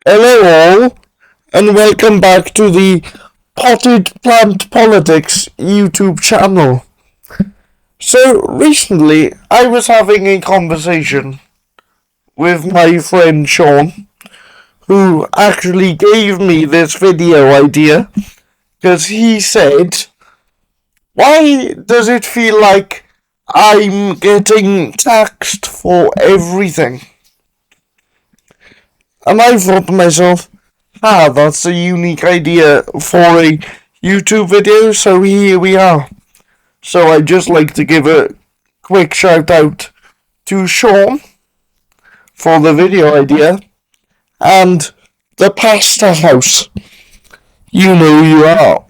Hello all, and welcome back to the Potted Plant Politics YouTube channel. So recently, I was having a conversation with my friend Sean, who actually gave me this video idea, because he said, why does it feel like I'm getting taxed for everything? And I thought to myself, that's a unique idea for a YouTube video, so here we are. So I'd just like to give a quick shout out to Sean for the video idea and the pasta house. You know who you are.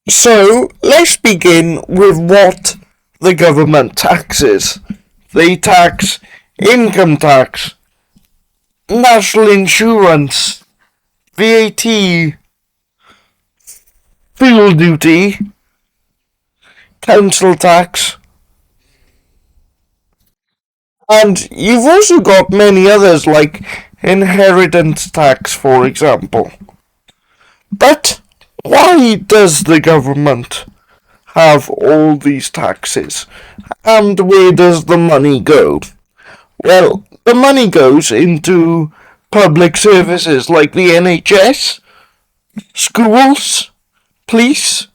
So let's begin with what the government taxes. They tax income tax, national insurance, VAT, fuel duty, council tax, and you've also got many others like inheritance tax, for example. But why does the government have all these taxes? And where does the money go? Well, the money goes into public services like the NHS, schools, police,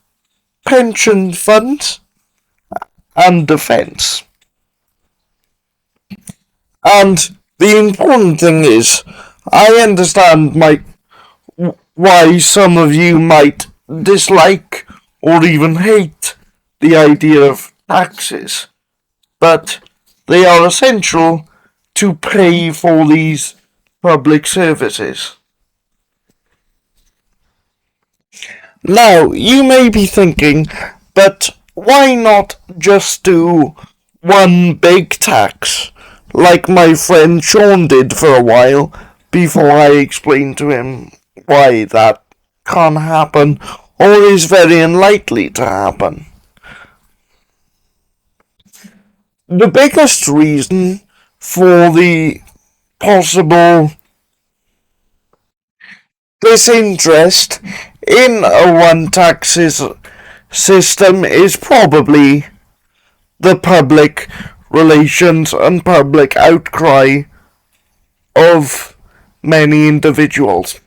pension funds, and defence. And the important thing is, I understand why some of you might dislike or even hate the idea of taxes, but they are essential to pay for these public services. Now, you may be thinking, but why not just do one big tax, like my friend Sean did for a while, before I explained to him why that can't happen or is very unlikely to happen? The biggest reason for the possible disinterest in a one tax system is probably the public relations and public outcry of many individuals.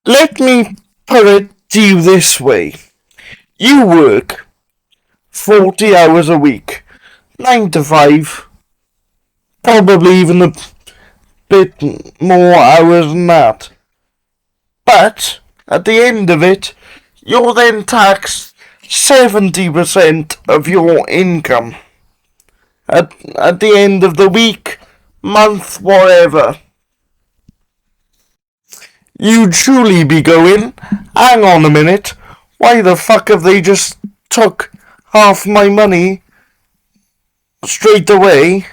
Let me put it to you this way. You work 40 hours a week, 9 to 5, probably even a bit more hours than that. But at the end of it, you're then taxed 70% of your income. At the end of the week, month, whatever. You'd truly be going, hang on a minute, why the fuck have they just took half my money straight away?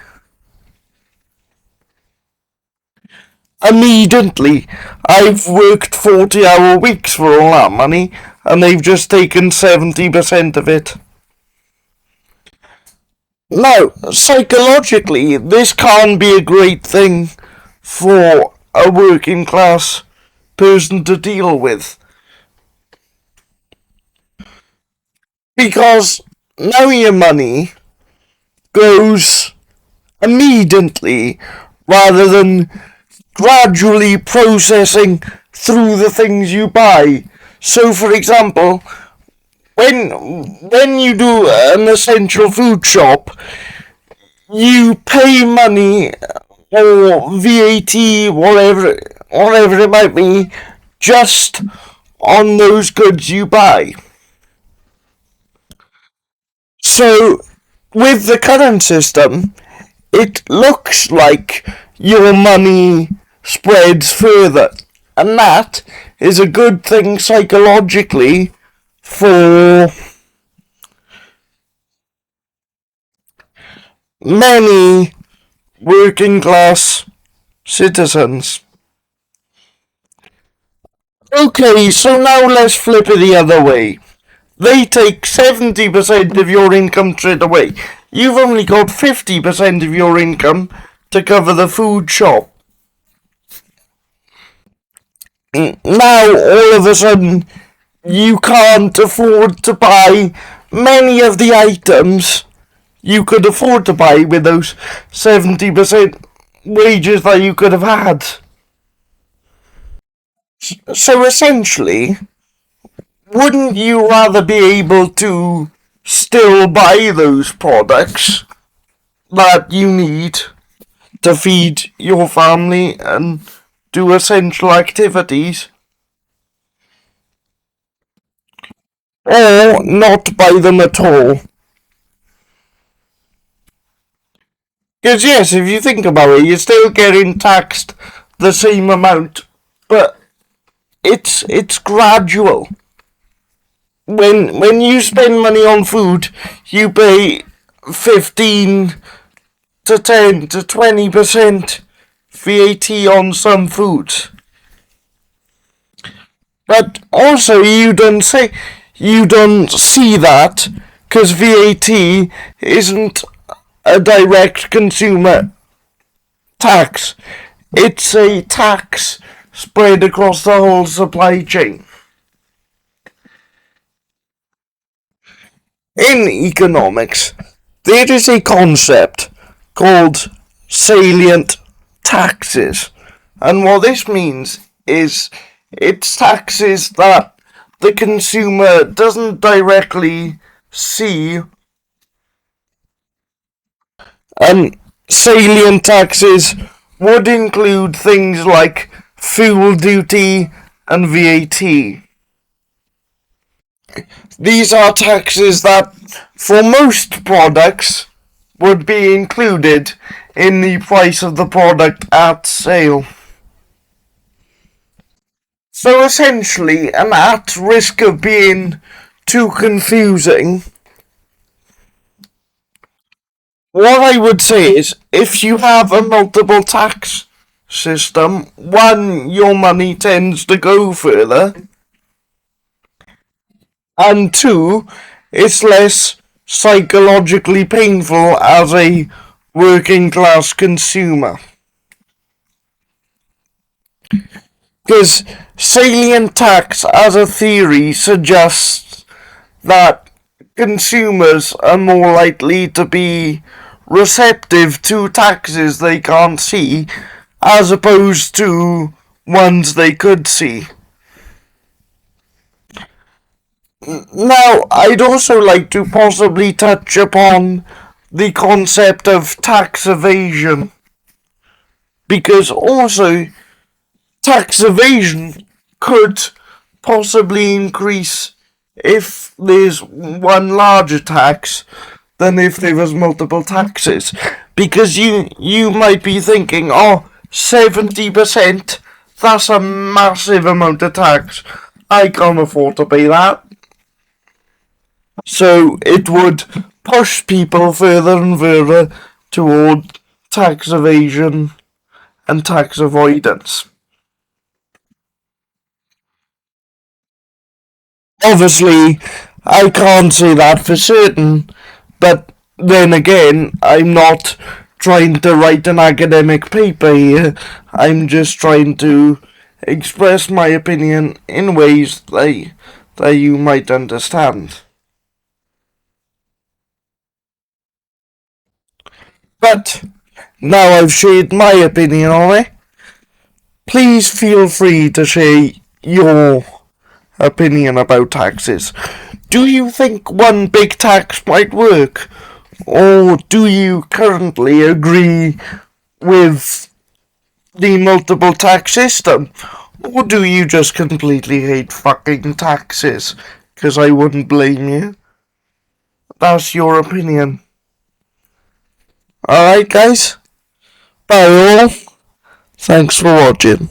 Immediately, I've worked 40-hour weeks for all that money, and they've just taken 70% of it. Now, psychologically, this can't be a great thing for a working class person to deal with. Because now your money goes immediately rather than gradually processing through the things you buy. So, for example, when you do an essential food shop, you pay money or VAT, whatever it might be, just on those goods you buy. So, with the current system, it looks like your money spreads further, and that is a good thing psychologically for many working class citizens. Okay, so now let's flip it the other way. They take 70% of your income straight away. You've only got 50% of your income to cover the food shop. Now, all of a sudden, you can't afford to buy many of the items you could afford to buy with those 70% wages that you could have had. So essentially, wouldn't you rather be able to still buy those products that you need to feed your family and do essential activities, or not buy them at all? Because yes, if you think about it, you're still getting taxed the same amount, but it's gradual. When you spend money on food, you pay 15 to 10 to 20% VAT on some foods. But also you don't see that because VAT isn't a direct consumer tax. It's a tax spread across the whole supply chain. In economics, there is a concept called salient taxes. And what this means is it's taxes that the consumer doesn't directly see. And salient taxes would include things like fuel duty and VAT. These are taxes that, for most products, would be included in the price of the product at sale. So essentially, and at risk of being too confusing, what I would say is if you have a multiple tax system, one, your money tends to go further, and two, it's less psychologically painful as a working class consumer. Because salient tax as a theory suggests that consumers are more likely to be receptive to taxes they can't see as opposed to ones they could see. Now, I'd also like to possibly touch upon the concept of tax evasion, because also tax evasion could possibly increase if there's one larger tax than if there was multiple taxes. Because you might be thinking, oh, 70%, that's a massive amount of tax. I can't afford to pay that. So it would push people further and further toward tax evasion and tax avoidance. Obviously, I can't say that for certain, but then again, I'm not trying to write an academic paper here. I'm just trying to express my opinion in ways that you might understand. But now I've shared my opinion on it, please feel free to share your opinion about taxes. Do you think one big tax might work? Or do you currently agree with the multiple tax system? Or do you just completely hate fucking taxes? Because I wouldn't blame you. That's your opinion. Alright, guys? Bye all. Thanks for watching.